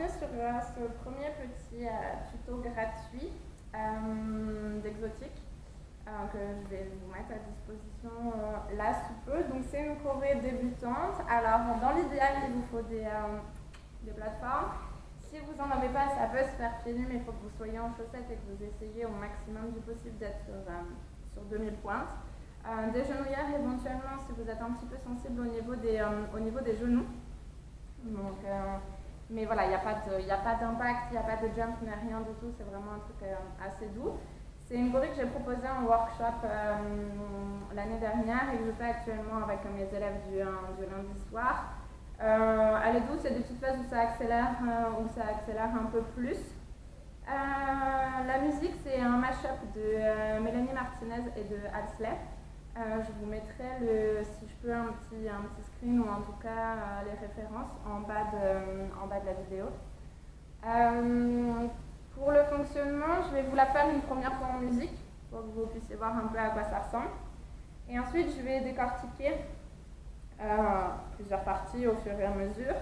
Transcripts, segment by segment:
continuer sur ce premier petit tuto gratuit d'Exotique que je vais vous mettre à disposition là sous peu. Donc c'est une choré débutante. Alors dans l'idéal, il vous faut des plateformes. Si vous n'en avez pas, ça peut se faire pieds nus, mais il faut que vous soyez en chaussettes et que vous essayiez au maximum du possible d'être sur 2000 pointes. Des genouillères éventuellement si vous êtes un petit peu sensible au niveau des genoux. Donc, mais voilà, il n'y a pas d'impact, il n'y a pas de jump, il n'y a rien du tout, c'est vraiment un truc assez doux. C'est une choré que j'ai proposée en workshop l'année dernière et que je fais actuellement avec mes élèves du lundi soir. Elle est douce, il y a des petites phases où ça accélère un peu plus. La musique, c'est un mash-up de Mélanie Martinez et de Halsley. Je vous mettrai, si je peux, un petit screen ou en tout cas les références en bas de la vidéo. Pour le fonctionnement, je vais vous la faire une première fois en musique pour que vous puissiez voir un peu à quoi ça ressemble. Et ensuite, je vais décortiquer plusieurs parties au fur et à mesure.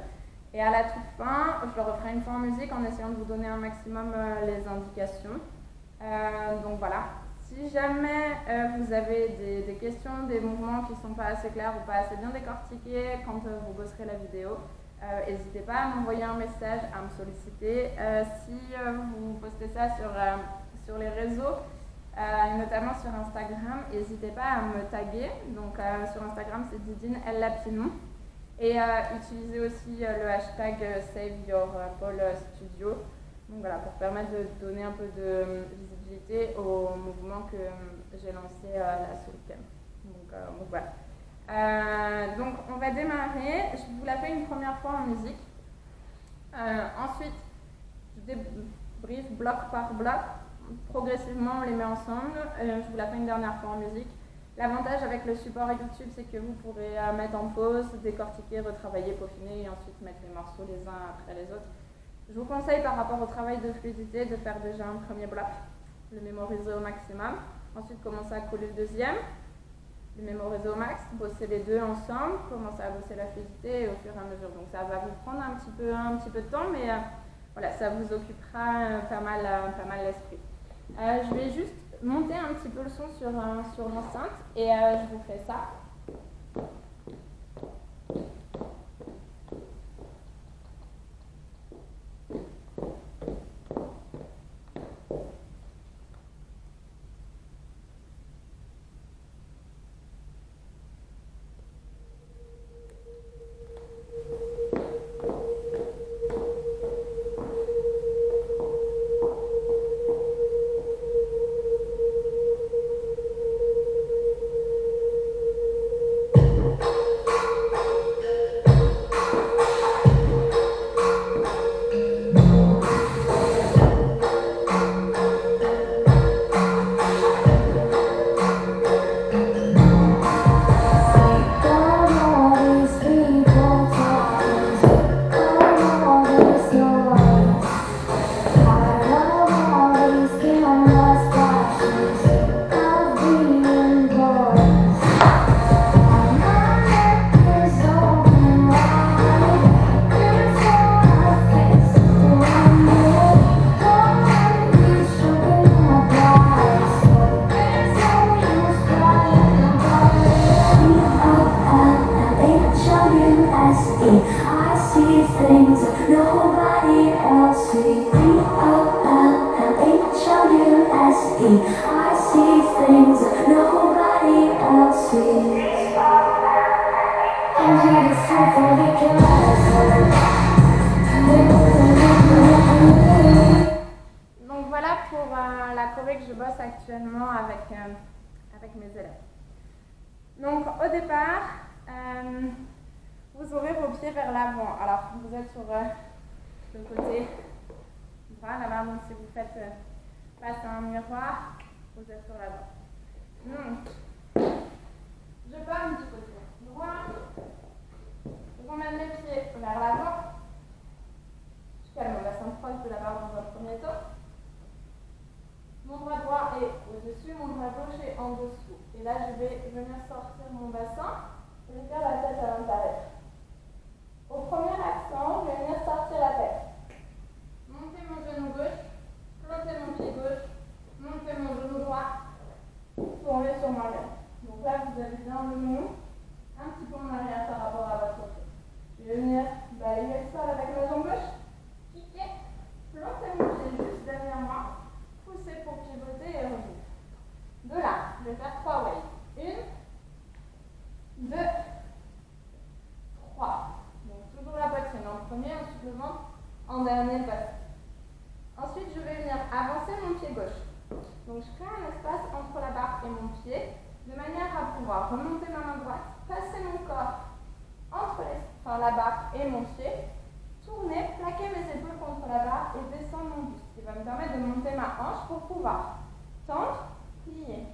Et à la toute fin, je le referai une fois en musique en essayant de vous donner un maximum les indications. Donc voilà. Si jamais vous avez des questions, des mouvements qui ne sont pas assez clairs ou pas assez bien décortiqués quand vous bosserez la vidéo, n'hésitez pas à m'envoyer un message, à me solliciter. Si vous postez ça sur les réseaux, et notamment sur Instagram, n'hésitez pas à me taguer. Donc sur Instagram, c'est Didine El Lapinon. Et utilisez aussi le hashtag SaveYourPoleStudio. Donc voilà, pour permettre de donner un peu de visibilité au mouvement que j'ai lancé là ce week-end. Donc voilà. Donc on va démarrer. Je vous la fais une première fois en musique. Ensuite, je débriefe bloc par bloc. Progressivement, on les met ensemble. Je vous la fais une dernière fois en musique. L'avantage avec le support YouTube, c'est que vous pourrez mettre en pause, décortiquer, retravailler, peaufiner et ensuite mettre les morceaux les uns après les autres. Je vous conseille par rapport au travail de fluidité de faire déjà un premier bloc, le mémoriser au maximum. Ensuite, commencer à coller le deuxième, le mémoriser au max, bosser les deux ensemble, commencer à bosser la fluidité et au fur et à mesure. Donc ça va vous prendre un petit peu de temps, mais voilà, ça vous occupera pas mal l'esprit. Je vais juste monter un petit peu le son sur l'enceinte et je vous fais ça. Donc voilà pour la choré que je bosse actuellement avec mes élèves. Donc au départ, vous aurez vos pieds vers l'avant. Alors vous êtes sur le côté droit là-bas, donc si vous faites face à un miroir, vous êtes sur l'avant. Donc, je pars du côté droit, j'emmène les pieds vers l'avant, je calme le bassin proche de la barre dans un premier temps. Mon bras droit est au-dessus, mon bras gauche est en dessous. Et là, je vais venir sortir mon bassin et faire la tête à l'intérieur. Au premier accent, je vais venir sortir la tête. dessus le ventre en dernier bassin. Ensuite, je vais venir avancer mon pied gauche. Donc, je crée un espace entre la barre et mon pied, de manière à pouvoir remonter ma main droite, passer mon corps entre la barre et mon pied, tourner, plaquer mes épaules contre la barre et descendre mon buste, ce qui va me permettre de monter ma hanche pour pouvoir tendre, plier,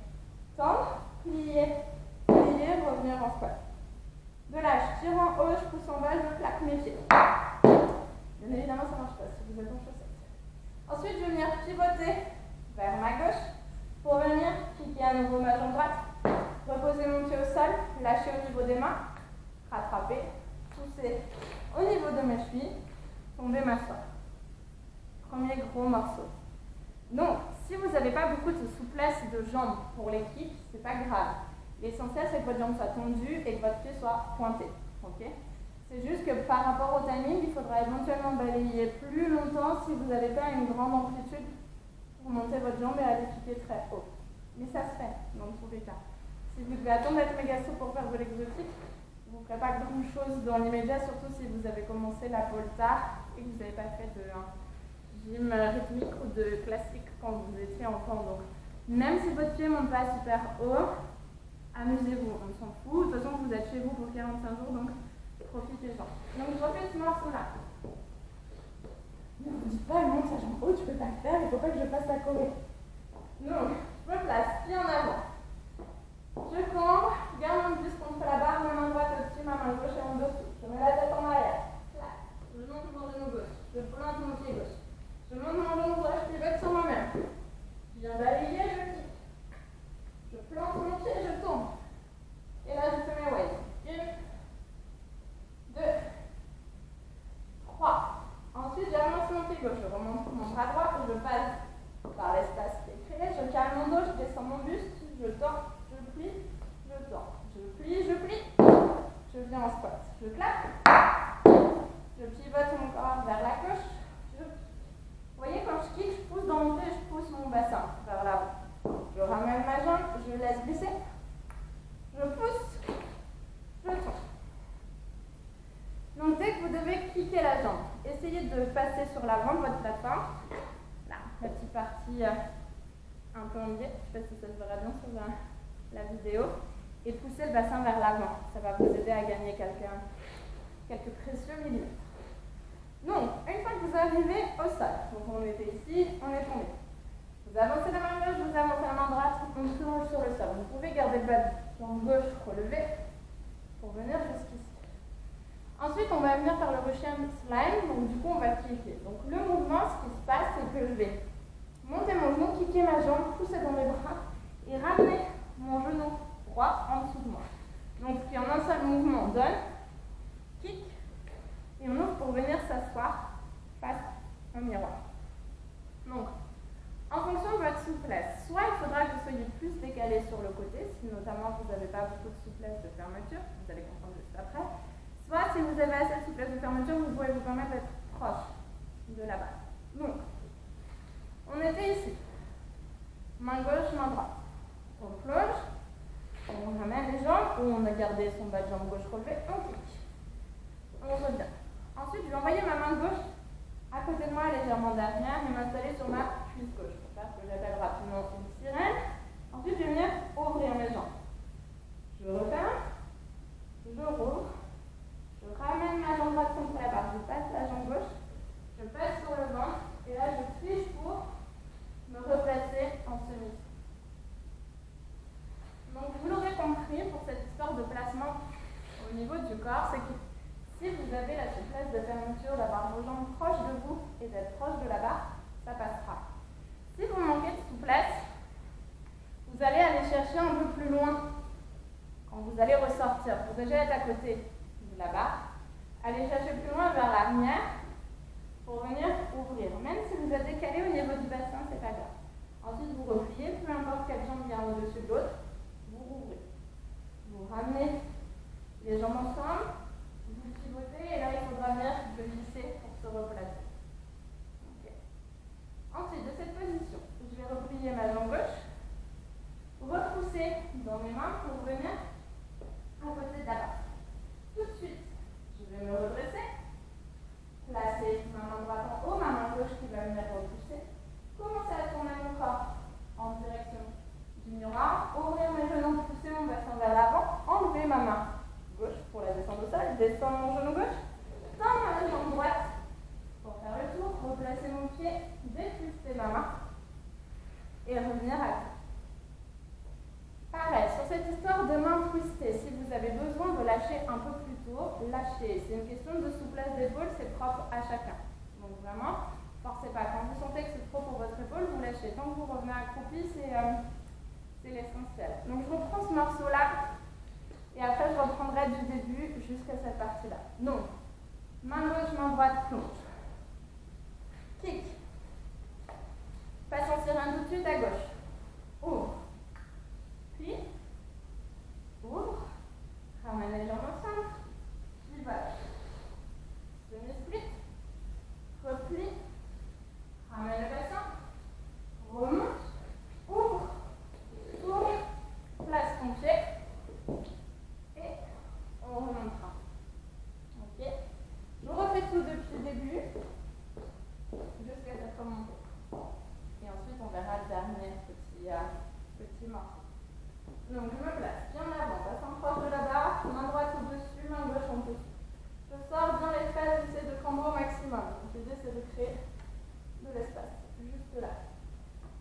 revenir en squat. De là, je tire en haut, je pousse en bas, je plaque mes pieds. Bien évidemment, ça ne marche pas si vous êtes en chaussettes. Ensuite, je vais venir pivoter vers ma gauche pour venir piquer à nouveau ma jambe droite, reposer mon pied au sol, lâcher au niveau des mains, rattraper, pousser au niveau de mes chevilles, tomber, m'asseoir. Premier gros morceau. Donc, si vous n'avez pas beaucoup de souplesse de jambes pour les kicks, c'est pas grave. L'essentiel, c'est que votre jambe soit tendue et que votre pied soit pointé. Okay, c'est juste que par rapport au timing, il faudra éventuellement balayer plus longtemps si vous n'avez pas une grande amplitude pour monter votre jambe et aller piquer très haut. Mais ça se fait dans tous les cas. Si vous devez attendre d'être méga souple pour faire de l'exotique, vous ne ferez pas grand chose dans l'immédiat, surtout si vous avez commencé la pole tard et que vous n'avez pas fait de gym rythmique ou de classique quand vous étiez enfant. Donc, même si votre pied ne monte pas super haut, amusez-vous, on s'en fout. De toute façon, vous êtes chez vous pour 45 jours, donc profitez-en. Donc, je refais ce morceau-là. Ne vous dites pas, non, ça jambe haute, je ne peux pas le faire, il ne faut pas que je fasse la choré. Donc, je me place, pied en avant. Je cambre, je garde mon buste contre la barre, ma main droite au-dessus, ma main gauche est en dessous. Je mets la tête en arrière. Je monte mon genou gauche. Je plante mon pied gauche. Je monte mon genou droit, je pivote sur moi-même. Je viens balayer, je quitte. Je plante mon pied, je tombe. Et là, je fais mes waves. 1, 2, 3. Ensuite, j'avance mon pied gauche. Je remonte mon bras droit et je passe par l'espace qui est créé. Je calme mon dos, je descends mon buste, je tends, je plie, je tends. Je plie, je plie. Je viens en squat. Je claque. Je pivote mon corps vers la gauche. Vous voyez, quand je kick, je pousse dans mon pied, je pousse mon bassin vers l'avant. Je ramène ma jambe, je laisse glisser. Je pousse, je tends. Donc, dès que vous devez kicker la jambe, essayez de passer sur l'avant de votre plateforme. Là, la petite partie un peu en biais. Je ne sais pas si ça se verra bien sur la vidéo. Et poussez le bassin vers l'avant. Ça va vous aider à gagner quelques précieux millimètres. Donc, une fois que vous arrivez au sol, donc on était ici, on est tombé. Vous avancez la main gauche, vous avancez la main droite, on plonge sur le sol. Vous pouvez garder le bas de jambe gauche relevé pour venir jusqu'ici. Ensuite, on va venir faire le Russian slime, donc du coup, on va kicker. Donc, le mouvement, ce qui se passe, c'est que je vais monter mon genou, kicker ma jambe, pousser dans mes bras et ramener mon genou droit en dessous de moi. Donc, ce qui en un seul mouvement donne, kick, et on ouvre pour venir s'asseoir face au miroir. Donc, en fonction de votre souplesse, soit il faudra que vous soyez plus décalé sur le côté, si notamment vous n'avez pas beaucoup de souplesse de fermeture, vous allez comprendre juste après. Soit si vous avez assez de souplesse de fermeture, vous pouvez vous permettre d'être proche de la base. Donc, on était ici. Main gauche, main droite. On plonge, on ramène les jambes, ou on a gardé son bas de jambe gauche relevé, on kick. On revient. Ensuite, je vais envoyer ma main gauche à côté de moi, légèrement derrière, et m'installer sur ma cuisse gauche, pour faire ce que j'appelle rapidement une sirène. Ensuite, je vais venir ouvrir mes jambes. Je referme, je rouvre, je ramène ma jambe droite contre la barre, je passe la jambe gauche, je passe sur le ventre, et là, je fiche pour me replacer en semi. Donc, vous l'aurez compris, pour cette histoire de placement au niveau du corps, c'est que si vous avez la souplesse de fermeture, d'avoir vos jambes proches de vous et d'être proche de la barre, ça passera. Si vous manquez de souplesse, vous allez aller chercher un peu plus loin. Quand vous allez ressortir, vous allez être à côté de la barre, allez chercher plus loin vers l'arrière pour venir ouvrir. Même si vous êtes décalé au niveau du bassin, c'est pas grave. Ensuite, vous repliez, peu importe quelle jambe vient au-dessus de l'autre, vous rouvrez. Vous ramenez les jambes ensemble. Vous pivotez et là il faudra venir glisser pour se replacer. Okay. Ensuite, de cette position, je vais replier ma jambe gauche, repousser dans mes mains pour venir à côté de la barre. Tout de suite, je vais me redresser, placer lâcher. C'est une question de souplesse d'épaule, c'est propre à chacun. Donc vraiment, forcez pas. Quand vous sentez que c'est trop pour votre épaule, vous lâchez. Tant que vous revenez accroupi, c'est l'essentiel. Donc je reprends ce morceau-là, et après je reprendrai du début jusqu'à cette partie-là. Donc, main gauche, main droite, plonge. Kick. Passe en tirant tout de suite à gauche. Ouvre. Plie. Ouvre. Ramène les jambes au centre. Pivote. Demi-split. Replie. Ramène le bassin. Remonte. Ouvre. Tourne. Place ton pied. Et on remontera. Ok. Je refais tout depuis le début. Jusqu'à cette remontée. Et ensuite, on verra le dernier petit morceau. Donc, je me place bien avant, passant proche de la barre, main droite au-dessus, main gauche en dessous. Je sors bien les fesses, j'essaie de cambrer au maximum. Donc, l'idée, c'est de créer de l'espace, juste là.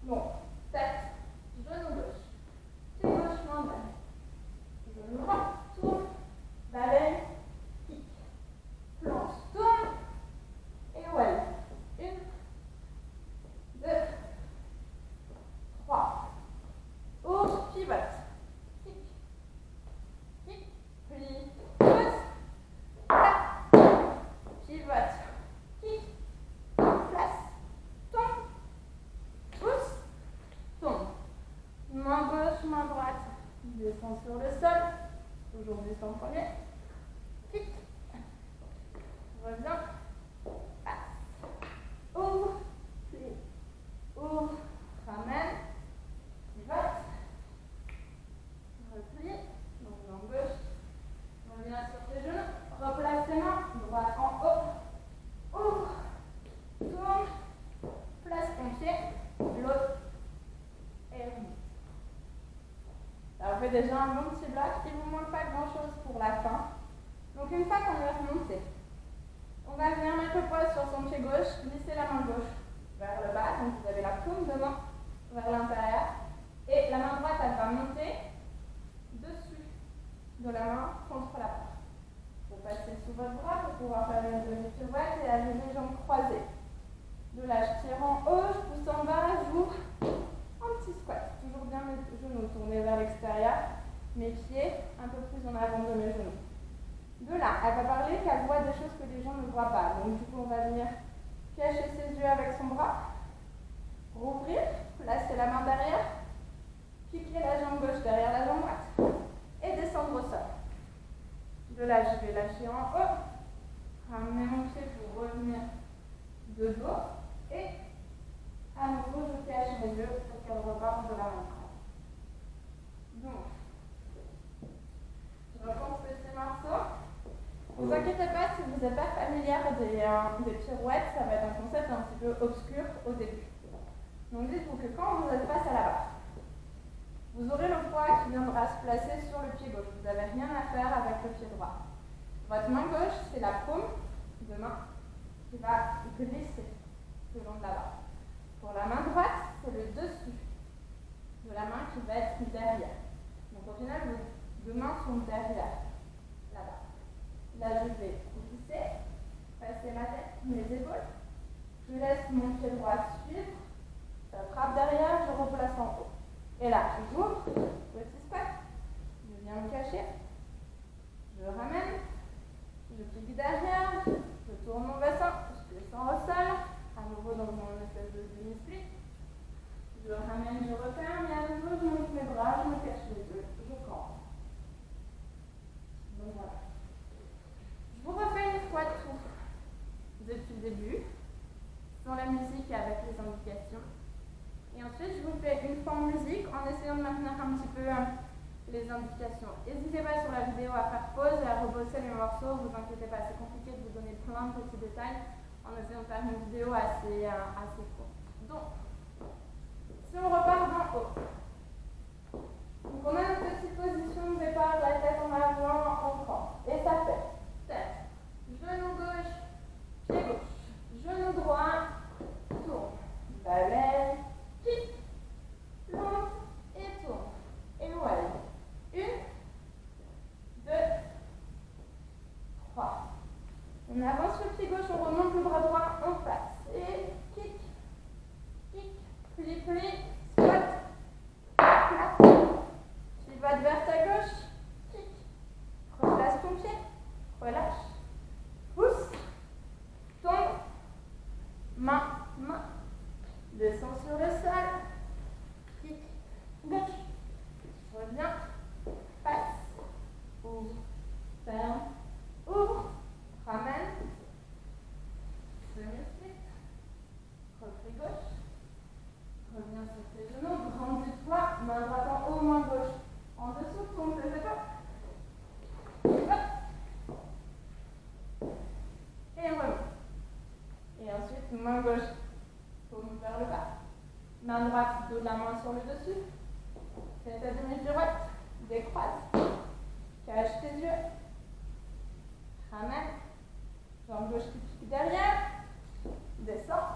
Donc, tête, genou gauche, pied gauche, main droite. Genou droit, tourne, baleine, kick, plonge, tourne, et ouais. 1, 2, 3. Ouvre, pivote. Kick. Kick. Plie. Pousse. Tap. Pivote. Kick. Place. Tombe. Pousse. Tombe. Main gauche, main droite. Descend sur le sol. Toujours descend en premier. Kick. Reviens. Passe. Ouvre. Plie. Ouvre. Ramène. Pivote. Replie. Donc jambe gauche. Reviens sur tes genoux. Replace tes mains. Droite en haut. Ouvre. Tourne. Place ton pied. L'autre. Et remonte. Ça vous fait déjà un bon petit bloc. Il ne vous manque pas grand chose pour la fin. Donc une fois qu'on est remonté, on va venir mettre le poids sur son pied gauche, glisser la main gauche vers le bas. Donc vous avez la paume de main vers l'intérieur. Et la main droite, elle va monter dessus de la main contre la porte. Vous passez sous votre bras pour pouvoir faire une demi-pirouette et aller les jambes croisées. De là, je tire en haut, je pousse en bas, j'ouvre. Un petit squat. Toujours bien mes genoux tournés vers l'extérieur. Mes pieds un peu plus en avant de mes genoux. De là, elle va parler qu'elle voit des choses que les gens ne voient pas. Donc du coup, on va venir cacher ses yeux avec son bras. Rouvrir, placer la main derrière. Piquer la jambe gauche derrière la jambe droite. Et descendre au sol. De là, je vais lâcher en haut. Ramener mon pied pour revenir de dos. Et à nouveau, je cache mes yeux pour qu'elle reparte de la main droite. Donc, je reprends ce petit morceau. Ne vous inquiétez pas si vous n'êtes pas familière des pirouettes, ça va être un concept un petit peu obscur au début. Donc dites-vous que quand vous êtes face à la barre, vous aurez le poids qui viendra se placer sur le pied gauche. Vous n'avez rien à faire avec le pied droit. Votre main gauche, c'est la paume de main qui va glisser le long de la barre. Pour la main droite, c'est le dessus de la main qui va être derrière. Donc au final, vos deux mains sont derrière la barre. Là, je vais glisser, passer ma tête, mes épaules. Je laisse mon pied droit suivre. Ça frappe derrière, je replace en haut. Et là, j'ouvre, petit squat. Je viens me cacher. Je ramène. Je pique derrière. Je tourne mon bassin. Je descends au sol. À nouveau dans mon espèce de demi-split. Je ramène, je referme. Et à nouveau, je monte mes bras, je me cache les yeux. Je campe. Donc voilà. Je vous refais une fois tout depuis le début, sans la musique et avec les indications. Et ensuite, je vous fais une fois en musique en essayant de maintenir un petit peu les indications. N'hésitez pas sur la vidéo à faire pause et à rebosser les morceaux, ne vous inquiétez pas, c'est compliqué de vous donner plein de petits détails en essayant de faire une vidéo assez courte. Donc, si on repart d'en haut, donc on a une petite position de départ, la tête en avant, on campe. Et ça fait tête, genou gauche, pied gauche, genou droit, tourne, baleine, kick, plonge et tourne. Et voilà. 1, 2, 3. main, main. Descends sur le sol. Kick, gauche. Reviens. Passe. Ouvre. Ferme. Ouvre. Ramène. Semi-split. Repris gauche. Reviens sur tes genoux. Grandis-toi. Main droite en haut, main gauche en dessous. Tourne tes épaules. Et remonte. Et ensuite, main gauche tourne vers le bas. Main droite, dos de la main sur le dessus. Fais ta demi-pirouette. Décroise. Cache tes yeux. Ramène. Jambe gauche qui pique derrière. Descends.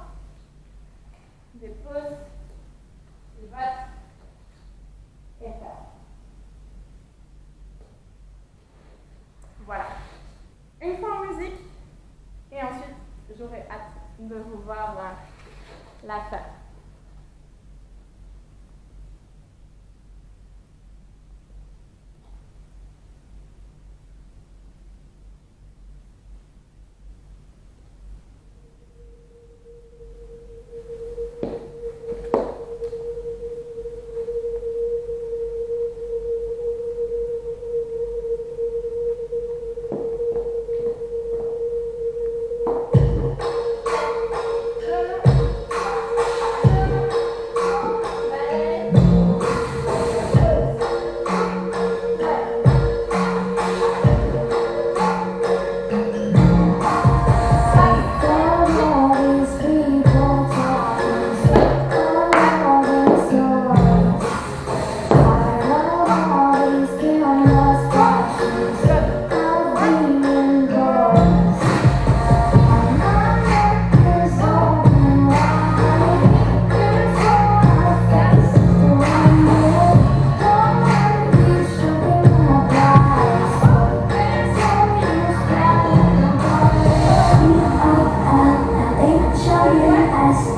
Dépose. Pivote. Et ferme. Voilà. Une fois en musique. Et ensuite, j'aurai hâte de vous voir la faire.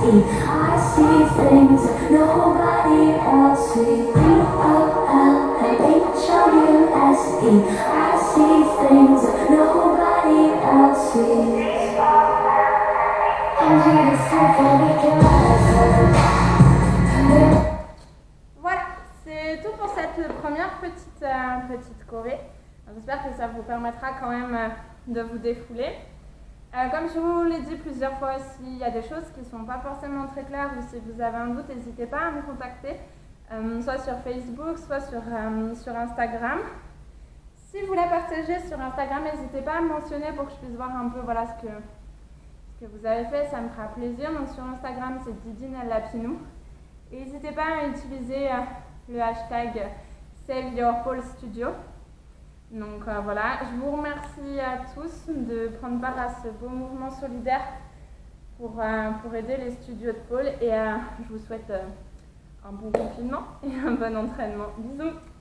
I see things nobody else sees. B-O-L-L-H-O-U-S-E. I see things nobody else sees. I'm here to see for the Voilà, c'est tout pour cette première petite choré. J'espère que ça vous permettra quand même de vous défouler. Comme je vous l'ai dit plusieurs fois, s'il y a des choses qui ne sont pas forcément très claires ou si vous avez un doute, n'hésitez pas à me contacter, soit sur Facebook, soit sur Instagram. Si vous la partagez sur Instagram, n'hésitez pas à me mentionner pour que je puisse voir un peu voilà, ce que vous avez fait, ça me fera plaisir. Donc sur Instagram, c'est Didine Lapinou. Et n'hésitez pas à utiliser le hashtag SaveYourPoleStudio. Donc voilà, je vous remercie à tous de prendre part à ce beau mouvement solidaire pour aider les studios de pôle et je vous souhaite un bon confinement et un bon entraînement. Bisous!